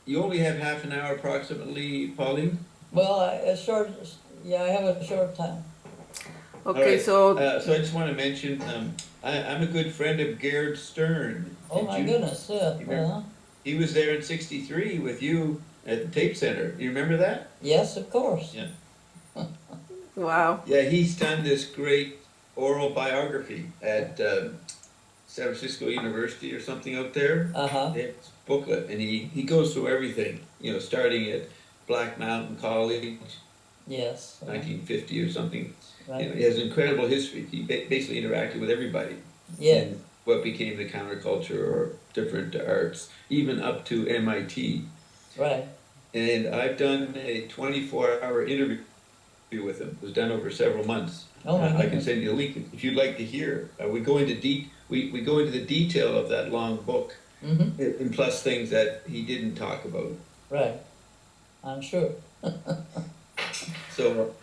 you only have half an hour approximately, Pauline? Well, I have a short time. All Okay, right. so So I just want to mention, I'm a good friend of Gerd Stern. Oh my goodness, yeah, You remember? He was there in '63 with you at the Tape Center. You remember that? yes, of course. Yeah. wow. Yeah, he's done this great oral biography at San Francisco University or something out there. Uh-huh, They have this booklet, and he goes through everything, starting at Black Mountain College, yes, 1950 or something. right, He has incredible history. He basically interacted with everybody yeah, in what became the counterculture or different arts, even up to MIT. right. And I've done a 24-hour interview with him. It was done over several months. Oh my I can goodness, send you a link if you'd like to hear. We go into the detail of that long book, mm-hmm, and plus things that he didn't talk about. right, I'm sure. So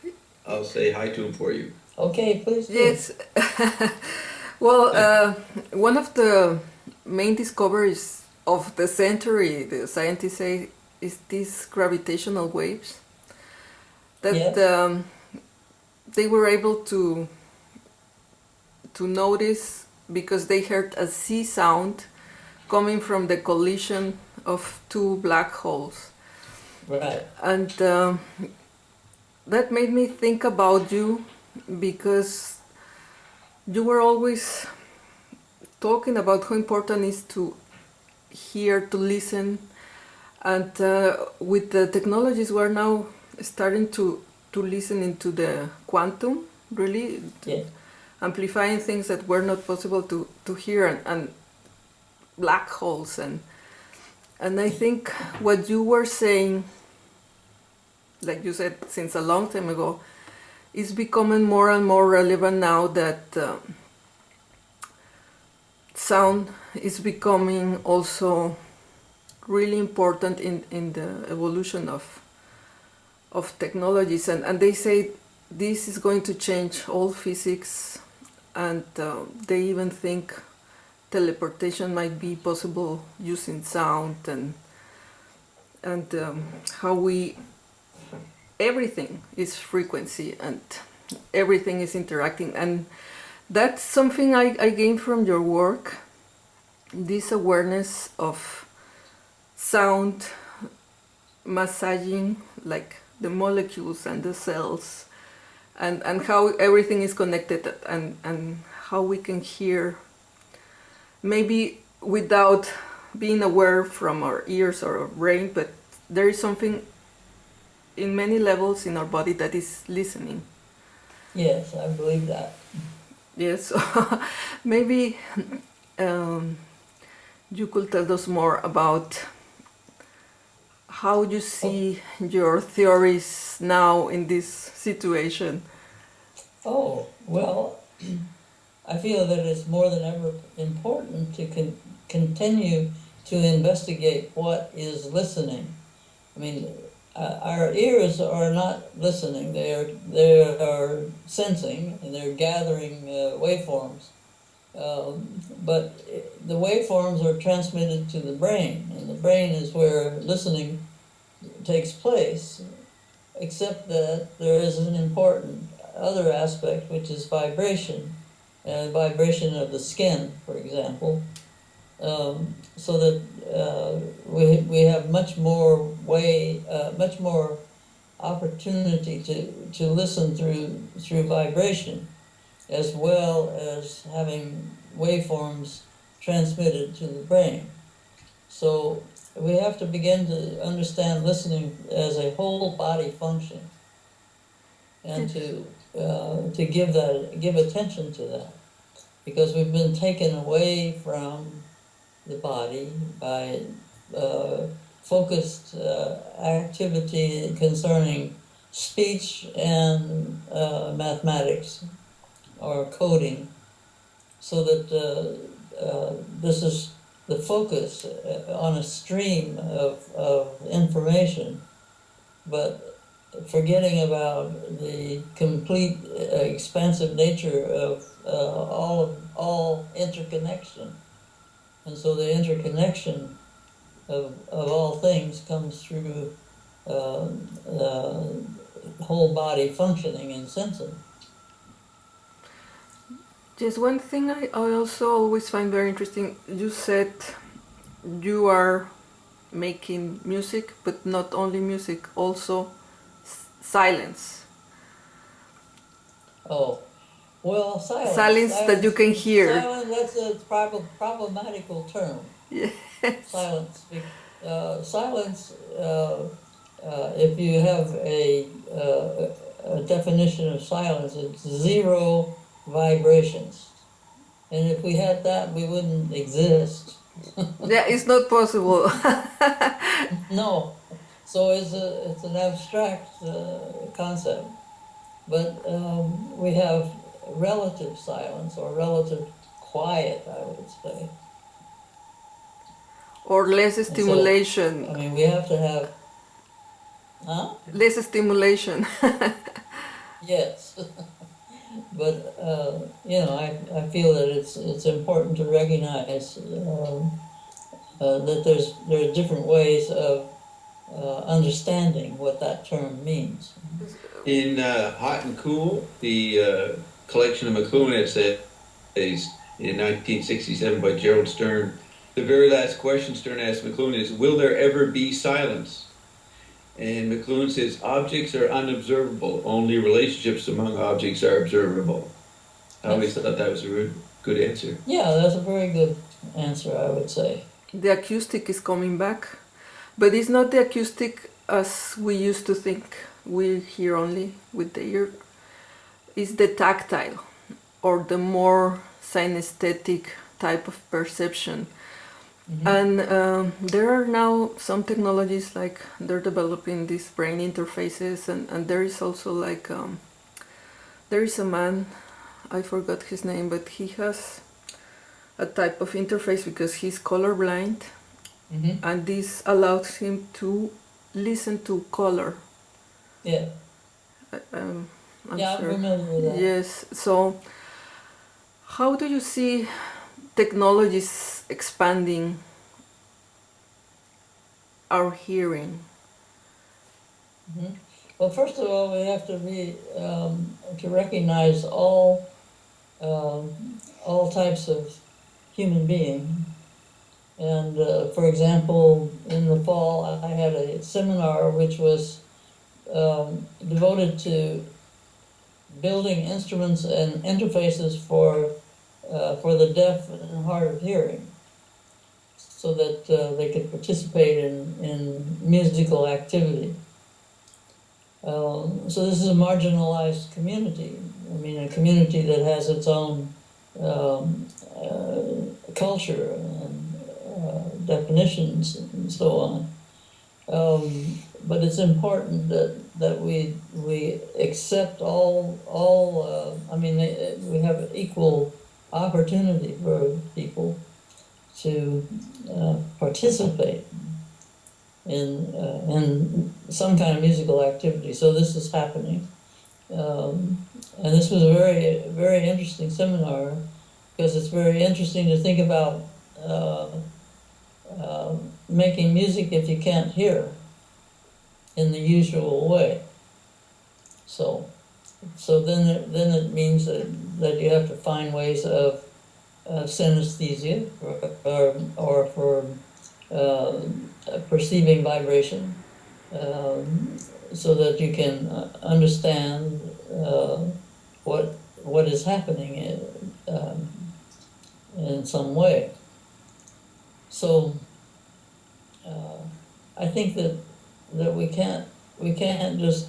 I'll say hi to him for you. Okay, please do. Yes. Well, one of the main discoveries of the century, the scientists say, is these gravitational waves that Yes, they were able to notice because they heard a sea sound coming from the collision of two black holes, right, and that made me think about you because you were always talking about how important it is to hear, to listen, and with the technologies we're now starting to listen into the quantum, really yeah, amplifying things that were not possible to hear, and black holes, and I think what you were saying, like you said, since a long time ago, is becoming more and more relevant now that sound is becoming also really important in the evolution of technologies, and they say this is going to change all physics, and they even think teleportation might be possible using sound, and how we everything is frequency and everything is interacting, and that's something I gained from your work, this awareness of sound massaging like the molecules and the cells, and how everything is connected, and how we can hear maybe without being aware from our ears or our brain, but there is something in many levels in our body that is listening. yes, I believe that. Yes, maybe um, you could tell us more about how you Oh, see your theories now in this situation. oh, well, I feel that it's more than ever important to continue to investigate what is listening. I mean, our ears are not listening; they are sensing and they're gathering waveforms. But the waveforms are transmitted to the brain, and the brain is where listening takes place. Except that there is an important other aspect, which is vibration, vibration of the skin, for example, so that we have much more opportunity to listen through vibration, as well as having waveforms transmitted to the brain. So we have to begin to understand listening as a whole body function, and to give attention to that, because we've been taken away from the body by focused activity concerning speech and mathematics or coding, so that this is the focus on a stream of information, but forgetting about the complete expansive nature of all interconnection. And so the interconnection of all things comes through the whole body functioning and sensing. Just one thing I also always find very interesting, you said you are making music, but not only music, also silence. Oh, well, silence. Silence that you can hear. Silence, that's a problematical term. Yes. Silence. Silence, if you have a definition of silence, it's zero vibrations. And if we had that, we wouldn't exist. Yeah, it's not possible. No. So it's an abstract concept. But we have relative silence or relative quiet, I would say. Or less stimulation. So, I mean, we have to have, huh? Less stimulation. Yes. But, I feel that it's important to recognize that there are different ways of understanding what that term means. In Hot and Cool, the collection of McLuhan essays in 1967 by Gerald Stern, the very last question Stern asked McLuhan is, will there ever be silence? And McLuhan says, objects are unobservable, only relationships among objects are observable. I always thought that was a good answer. Yeah, that's a very good answer, I would say. The acoustic is coming back, but it's not the acoustic as we used to think. We hear only with the ear. It's the tactile or the more synesthetic type of perception. Mm-hmm. And there are now some technologies like they're developing these brain interfaces, and there is also like there is a man, I forgot his name, but he has a type of interface because he's colorblind, mm-hmm. and this allows him to listen to color. Yeah. I'm yeah, sure. I remember that. Yes. So, how do you see technologies expanding our hearing? Mm-hmm. Well, first of all, we have to to recognize all types of human being. And for example, in the fall, I had a seminar which was devoted to building instruments and interfaces for the deaf and hard of hearing, so that they could participate in musical activity. So this is a marginalized community. I mean, a community that has its own culture and definitions and so on. But it's important that we accept all. I mean, we have equal opportunity for people to participate in some kind of musical activity. So this is happening, and this was a very, very interesting seminar, because it's very interesting to think about making music if you can't hear in the usual way. So then it means that you have to find ways of synesthesia or for perceiving vibration, so that you can understand what is happening in some way. So I think that we can't just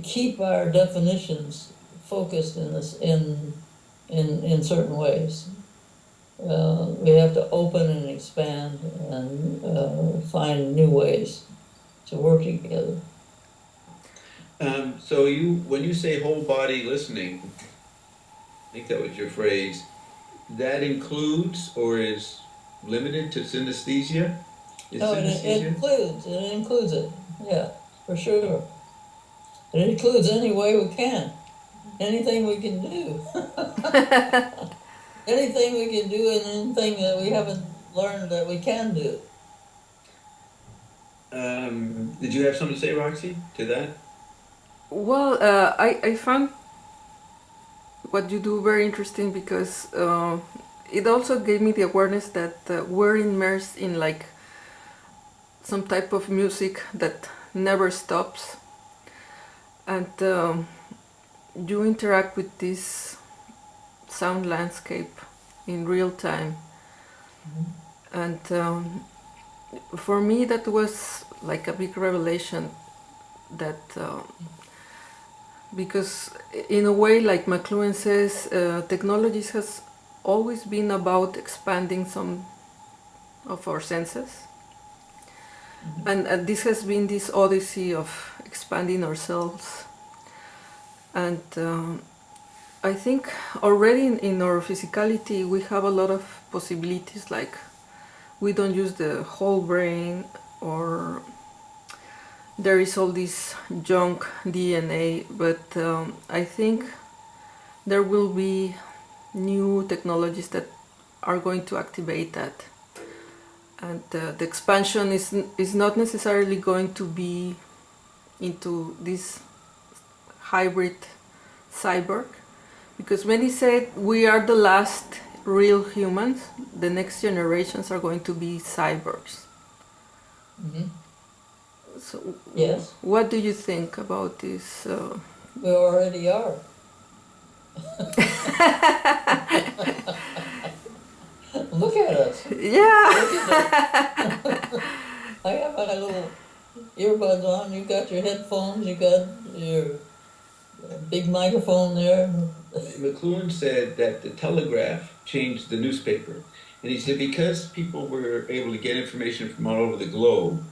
keep our definitions focused in certain ways. We have to open and expand and find new ways to work together. So when you say whole body listening, I think that was your phrase, that includes or is limited to synesthesia? No, it includes it, yeah, for sure. It includes any way we can, anything we can do. Anything we can do and anything that we haven't learned that we can do. Did you have something to say, Roxy, to that? Well, I found what you do very interesting because it also gave me the awareness that we're immersed in like some type of music that never stops, and you interact with this sound landscape in real time. And for me that was like a big revelation, that because in a way, like McLuhan says, technologies has always been about expanding some of our senses, and this has been this odyssey of expanding ourselves. And I think already in our physicality we have a lot of possibilities, like we don't use the whole brain, or there is all this junk DNA, but I think there will be new technologies that are going to activate that. And the expansion is not necessarily going to be into this hybrid cyborg, because many said we are the last real humans, the next generations are going to be cyborgs. So Yes. what do you think about this? We already are. Look at us. Yeah. Look at that. I have my little earbuds on. You got your headphones. You got your big microphone there. McLuhan said that the telegraph changed the newspaper. And he said because people were able to get information from all over the globe,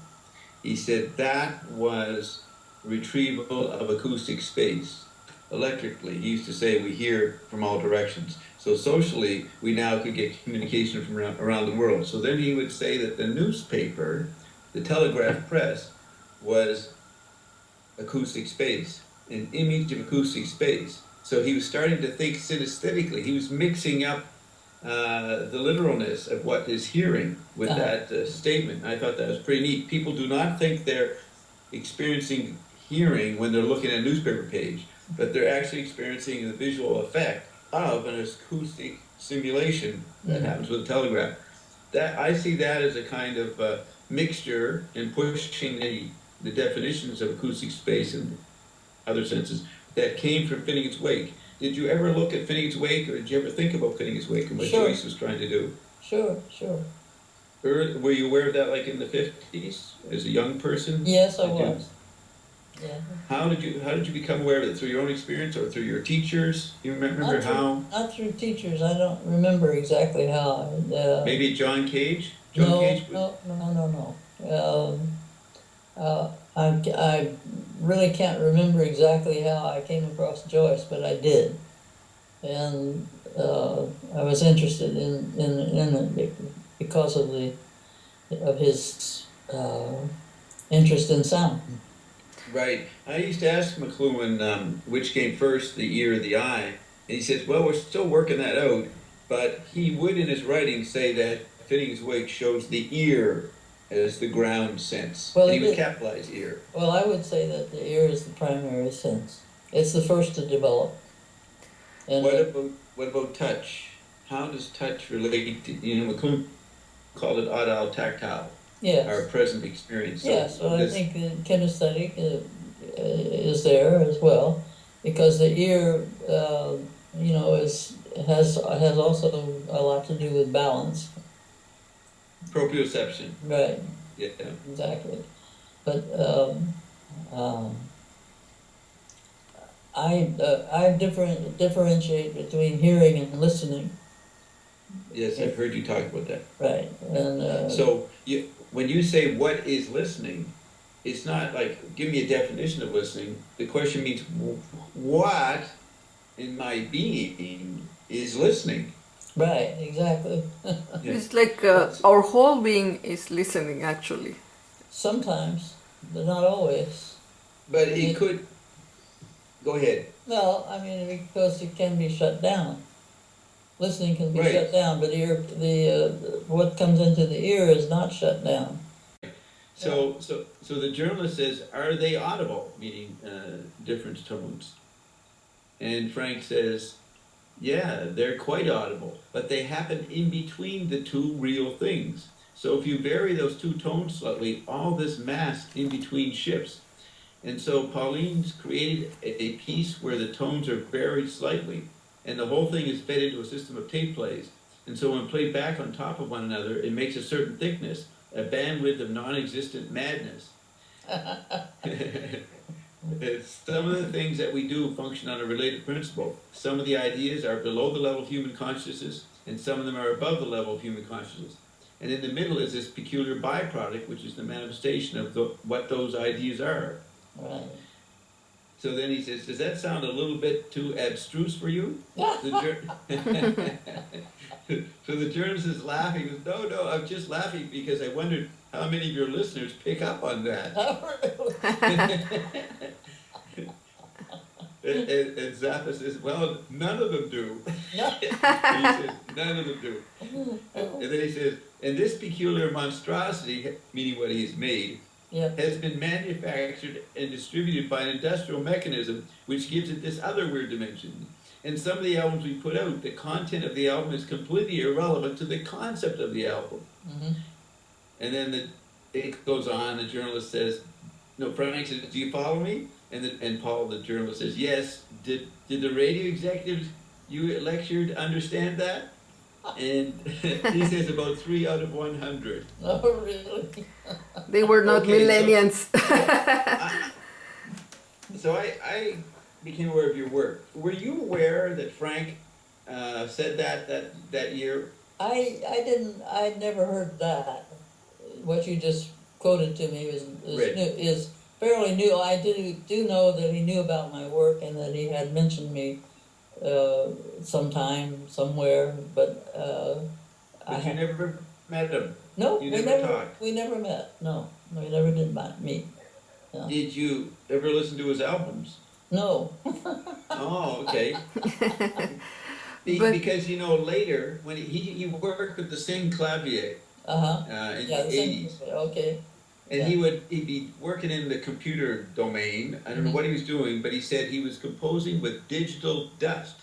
he said that was retrieval of acoustic space electrically. He used to say we hear from all directions. So socially, we now could get communication from around the world. So then he would say that the newspaper, the telegraph press, was acoustic space, an image of acoustic space. So he was starting to think synesthetically. He was mixing up the literalness of what is hearing with that statement. I thought that was pretty neat. People do not think they're experiencing hearing when they're looking at a newspaper page, but they're actually experiencing the visual effect of an acoustic simulation that happens with a telegraph. That I see that as a kind of mixture in pushing the definitions of acoustic space and other senses that came from Finnegan's Wake. Did you ever look at Finnegan's Wake, or did you ever think about Finnegan's Wake and what Sure. Joyce was trying to do? Sure. Were you aware of that, like in the 50s, as a young person? Yes, I was. Yeah. How did you become aware of it? Through your own experience or through your teachers? You remember how? Not through teachers. I don't remember exactly how. Maybe John Cage? No. I really can't remember exactly how I came across Joyce, but I did, and I was interested in it because of his interest in sound. Right. I used to ask McLuhan which came first, the ear or the eye, and he says, well, we're still working that out, but he would in his writing say that Finnegan's Wake shows the ear as the ground sense. Well, and he it would did. capitalize ear. Well, I would say that the ear is the primary sense. It's the first to develop. And What about touch? How does touch relate to, McLuhan called it audible tactile, yes. our present experience. So Yes, well, I think the kinesthetic is there as well, because the ear, has also a lot to do with balance. Proprioception. Right. Yeah. Exactly. But I differentiate between hearing and listening. Yes, I've heard you talk about that. Right. And so when you say what is listening, it's not like give me a definition of listening. The question means what in my being is listening. right, exactly. It's like our whole being is listening, actually. Sometimes, but not always. But it could. Go ahead. Well, I mean, because it can be shut down. listening can be Right. shut down, but what comes into the ear is not shut down. So the journalist says, are they audible? Meaning different tones. And Frank says, yeah, they're quite audible, but they happen in between the two real things. So if you vary those two tones slightly, all this mass in between shifts. And so Pauline's created a piece where the tones are varied slightly, and the whole thing is fed into a system of tape plays. And so when played back on top of one another, it makes a certain thickness, a bandwidth of non-existent madness. Some of the things that we do function on a related principle. Some of the ideas are below the level of human consciousness, and some of them are above the level of human consciousness. And in the middle is this peculiar byproduct, which is the manifestation of what those ideas are. Right. So then he says, does that sound a little bit too abstruse for you? So the journalist is laughing. He goes, no, I'm just laughing because I wondered how many of your listeners pick up on that. And Zappa says, well, none of them do. He says, none of them do. And then he says, and this peculiar monstrosity, meaning what he's made, has been manufactured and distributed by an industrial mechanism which gives it this other weird dimension. And some of the albums we put out, the content of the album is completely irrelevant to the concept of the album. Mm-hmm. And then it goes on, the journalist says, no, Frank says, do you follow me? And Paul, the journalist, says, yes. Did the radio executives you lectured understand that? And he says about 3 out of 100. Oh, really? They were not millennials. So I became aware of your work. Were you aware that Frank said that year? I didn't. I'd never heard that. What you just quoted to me is fairly new. I do know that he knew about my work and that he had mentioned me sometime somewhere, but you never met him. No, you never talked. We never met. No, we never did meet. No. Did you ever listen to his albums? No. Oh, okay. Because later when he worked with the same clavier in the 80s. Okay. And he'd be working in the computer domain. I don't know what he was doing, but he said he was composing with digital dust.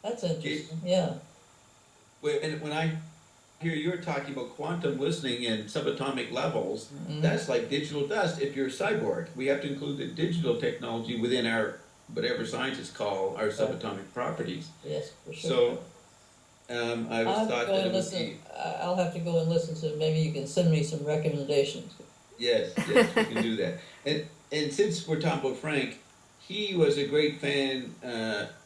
That's interesting. Yeah. When I hear you're talking about quantum listening and subatomic levels, that's like digital dust. If you're a cyborg, we have to include the digital technology within our whatever scientists call our subatomic properties. Yes, for sure. So I thought that it would be. I'll have to go and listen to it. Maybe you can send me some recommendations. Yes, we can do that. And since we're talking about Frank, he was a great fan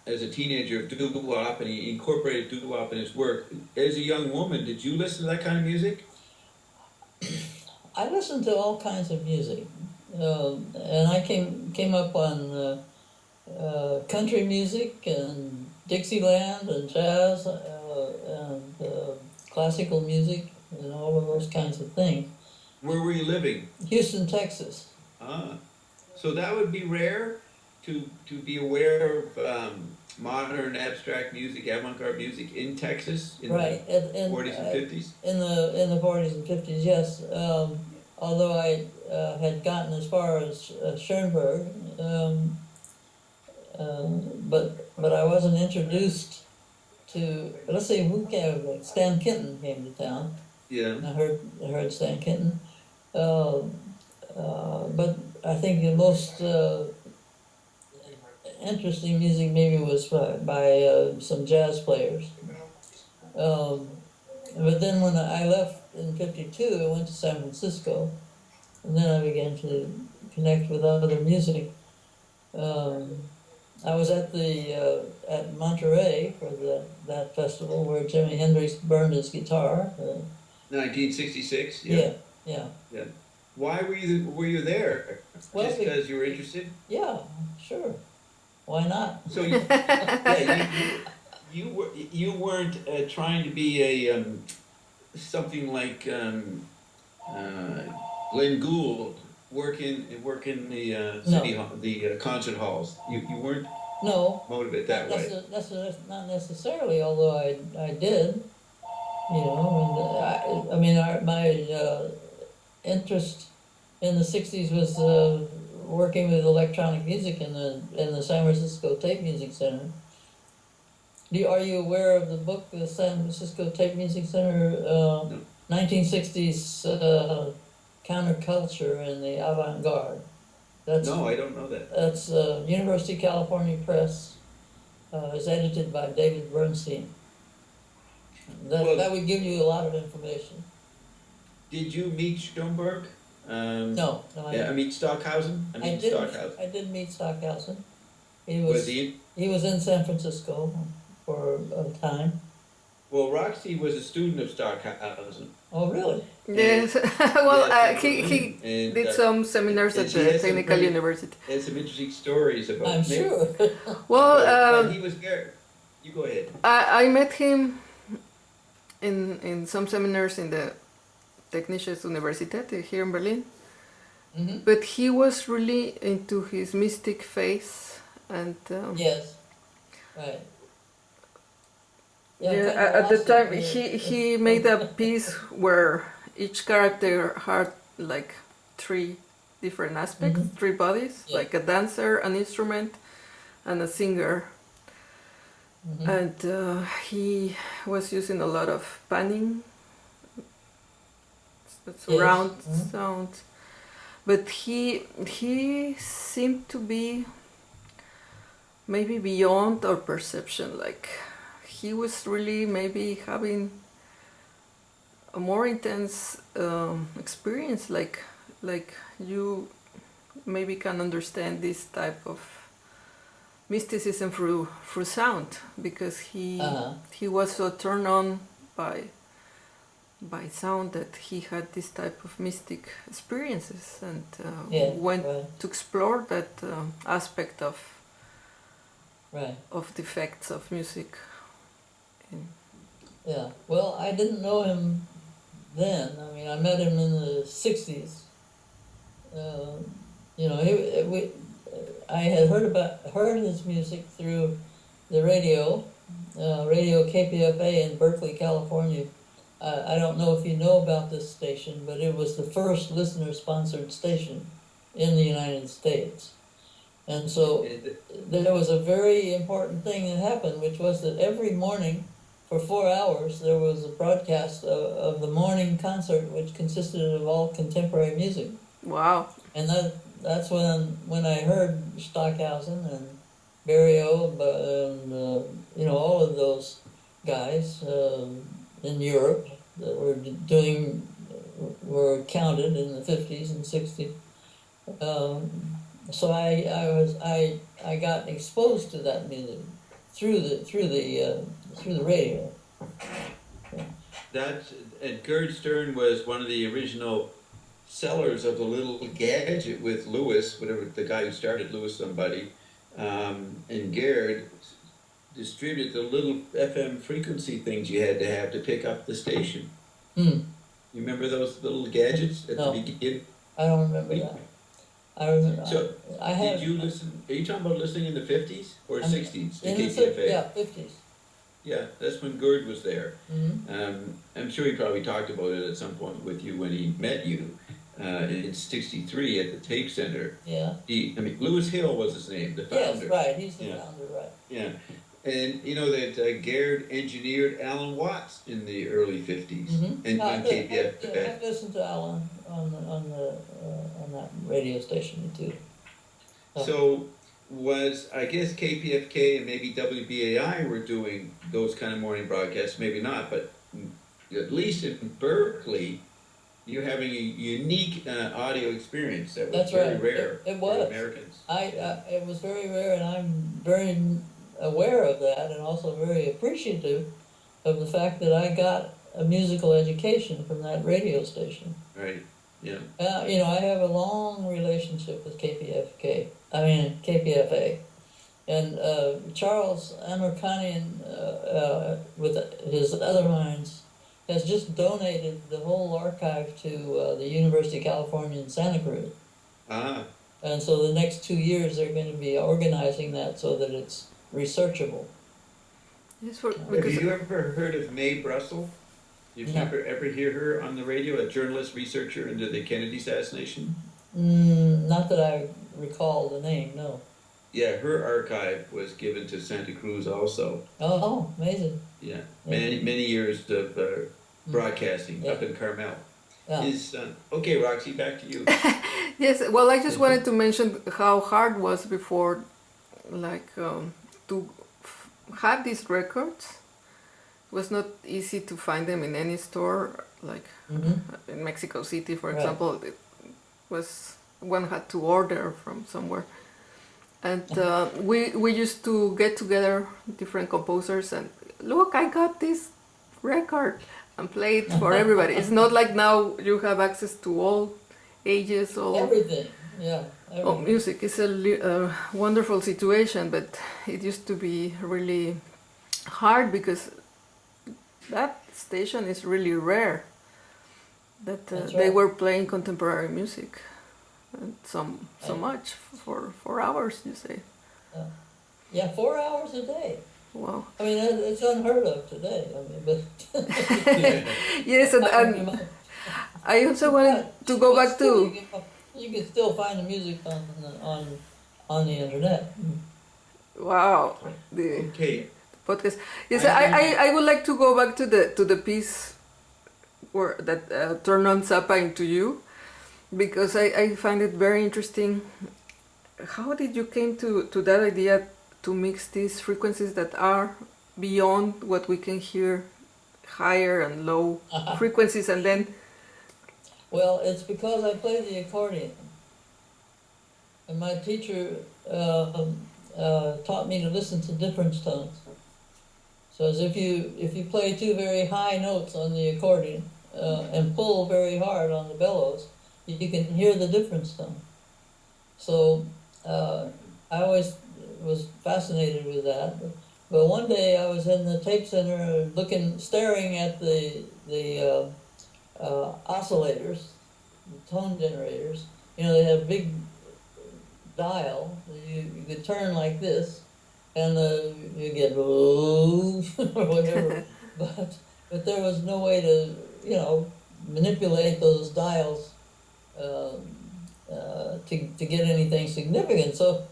as a teenager of doo-wop, and he incorporated doo-wop in his work. As a young woman, did you listen to that kind of music? I listened to all kinds of music, and I came up on country music and Dixieland and jazz and classical music and all of those kinds of things. Where were you living? Houston, Texas. So that would be rare to be aware of modern abstract music, avant-garde music in Texas in right. the 40s and 50s? In the 40s and 50s, yes. Although I had gotten as far as Schoenberg, but I wasn't introduced to, let's say, Stan Kenton came to town. Yeah. I heard Stan Kenton. But I think the most interesting music maybe was by some jazz players. But then when I left in '52, I went to San Francisco, and then I began to connect with other music. I was at Monterey for that festival where Jimi Hendrix burned his guitar. 1966. Yeah. Why were you there? Well, just because you were interested? Yeah, sure. Why not? So you weren't trying to be a something like Glenn Gould, work in the city hall, the concert halls. You weren't. No, motivate that way? not necessarily, although I did, you know, and I mean, my interest in the 60s was working with electronic music in the San Francisco Tape Music Center. Are you aware of the book, the San Francisco Tape Music Center, No. 1960s counterculture and the Avant-Garde? No, I don't know that. That's University of California Press. It's edited by David Bernstein. Well- That would give you a lot of information. Did you meet Schoenberg? No, Yeah, I mean Stockhausen. Stockhausen. I did meet Stockhausen. Was he? He was in San Francisco for a time. Well, Roxy was a student of Stockhausen. Oh, really? Yes. Well, Yes, he and, did some seminars and at she the has some Technical very- University. There's some interesting stories about. I'm sure. Well, But he was there. You go ahead. I met him in some seminars in the Technische Universität here in Berlin. Mhm. But he was really into his mystic phase, and Yes. Right. yeah, kind of at the lost time it. he made a piece where each character had like three different aspects, Mhm. three bodies, Yeah. like a dancer, an instrument, and a singer. Mhm. And he was using a lot of panning, that's Yes. round Mhm. sound. But he seemed to be maybe beyond our perception. Like he was really maybe having a more intense experience. Like you maybe can understand this type of mysticism through sound, because Uh-huh. he was so turned on by sound that he had this type of mystic experiences, and Yeah, went right. to explore that aspect Right. of the effects of music. Yeah. Well, I didn't know him then. I mean, I met him in the 60s. You know, I had heard his music through the radio KPFA in Berkeley, California. I don't know if you know about this station, but it was the first listener-sponsored station in the United States. And so there was a very important thing that happened, which was that every morning for 4 hours there was a broadcast of the morning concert, which consisted of all contemporary music. Wow. And that's when I heard Stockhausen and Barrio and you know, all of those guys in Europe that were counted in the 50s and 60s. So I got exposed to that music through the radio. And Gerd Stern was one of the original sellers of the little gadget with Lewis, whatever the guy who started Lewis somebody, and Gerd distributed the little FM frequency things you had to pick up the station. Hmm. You remember those little gadgets at No. the beginning? I don't remember that. I remember. So, I had. Did you listen? Are you talking about listening in the 50s or 60s to In the KPFA? 50s. Yeah, that's when Gerd was there. Mm-hmm. I'm sure he probably talked about it at some point with you when he met you in '63 at the Tape Center. Yeah. Lewis Hill was his name, the founder. Yes, right. He's the Yeah. founder, right? Yeah, and you know that Gerd engineered Alan Watts in the early '50s Mm-hmm. and on KPFA. I've listened to Alan on that radio station too. So I guess KPFK and maybe WBAI were doing those kind of morning broadcasts, maybe not, but at least in Berkeley, you're having a unique audio experience that was That's very right. rare It for was. Americans. It was very rare, and I'm very aware of that, and also very appreciative of the fact that I got a musical education from that radio station. Right, yeah. You know, I have a long relationship with KPFA. And Charles Amerkanian, with his other minds, has just donated the whole archive to the University of California in Santa Cruz. Ah, And so the next 2 years, they're going to be organizing that so that it's researchable. Yes, Have because you ever heard of Mae Brussel? You've No. never ever hear her on the radio, a journalist, researcher into the Kennedy assassination? Not that I recall the name, no. Yeah, her archive was given to Santa Cruz also. Oh, amazing. Yeah, Yeah. many years of broadcasting up Yeah. in Carmel. Yeah. Okay, Roxy, back to you. yes, well, I just wanted to mention how hard was before, like to have these records. It was not easy to find them in any store, like in Mexico City, for Right. example. It was one had to order from somewhere, and we used to get together different composers and look, I got this record and play it for everybody. It's not like now you have access to all ages, all Everything, yeah. Everything. music. It's a wonderful situation, but it used to be really hard because that station is really rare. That That's they right. were playing contemporary music, and so Right. much for 4 hours. You say, Yeah, 4 hours a day. wow. I mean, it's unheard of today. I mean, but Yes, and I also wanted to go back to. You can still find the music on the internet. Wow, the Okay, podcast. Yes, I would like to go back to the piece where that turned on Zappa into you, because I find it very interesting. How did you came to that idea to mix these frequencies that are beyond what we can hear, higher and low frequencies, and then Well, it's because I play the accordion, and my teacher taught me to listen to difference tones. So as if you play two very high notes on the accordion and pull very hard on the bellows, you can hear the difference tone. So I always was fascinated with that. But one day I was in the tape center staring at the oscillators, the tone generators. You know, they have big dial. You could turn like this, and you get or whatever. but there was no way to manipulate those dials to get anything significant. So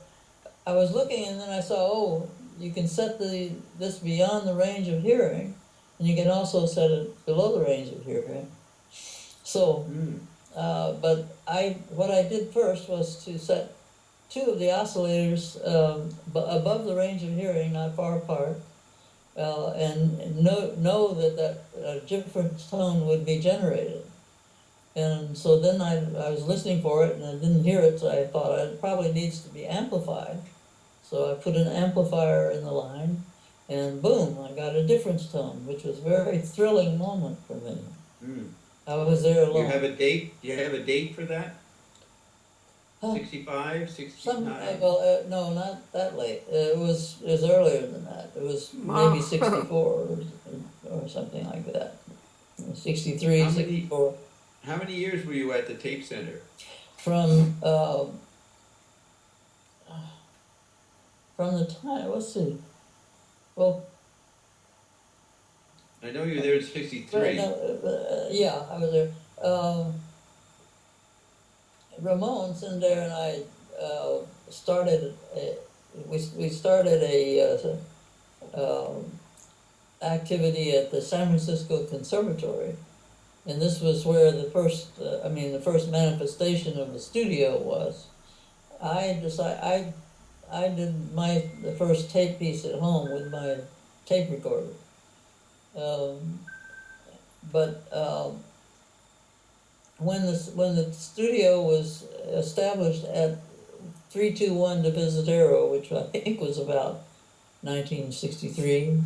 I was looking, and then I saw, you can set this beyond the range of hearing, and you can also set it below the range of hearing. So, but what I did first was to set two of the oscillators above the range of hearing, not far apart, and know that a different tone would be generated. And so then I was listening for it, and I didn't hear it, so I thought it probably needs to be amplified. So I put an amplifier in the line, and boom, I got a difference tone, which was a very thrilling moment for me. I was there alone. you have a date? You have a date for that? Huh? 65, 69? No, not that late. It was earlier than that. It was Wow. maybe 64 or something like that. 63, How many- 64. How many years were you at the tape center? From the time, let's see. Well, I know you were there in 63. yeah, I was there. Ramon's in there, and I started. We started a activity at the San Francisco Conservatory, and this was where the first manifestation of the studio was. I did the first tape piece at home with my tape recorder. When the studio was established at 321 de Visadero, which I think was about 1963,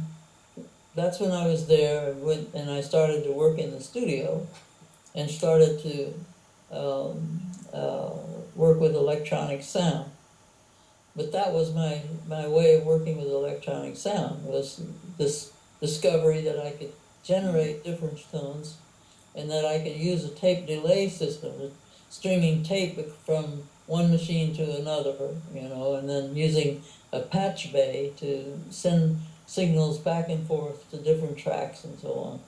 that's when I was there, and I started to work in the studio, and started to work with electronic sound. But that was my way of working with electronic sound, was this discovery that I could generate difference tones, and that I could use a tape delay system, stringing tape from one machine to another, you know, and then using a patch bay to send signals back and forth to different tracks and so on.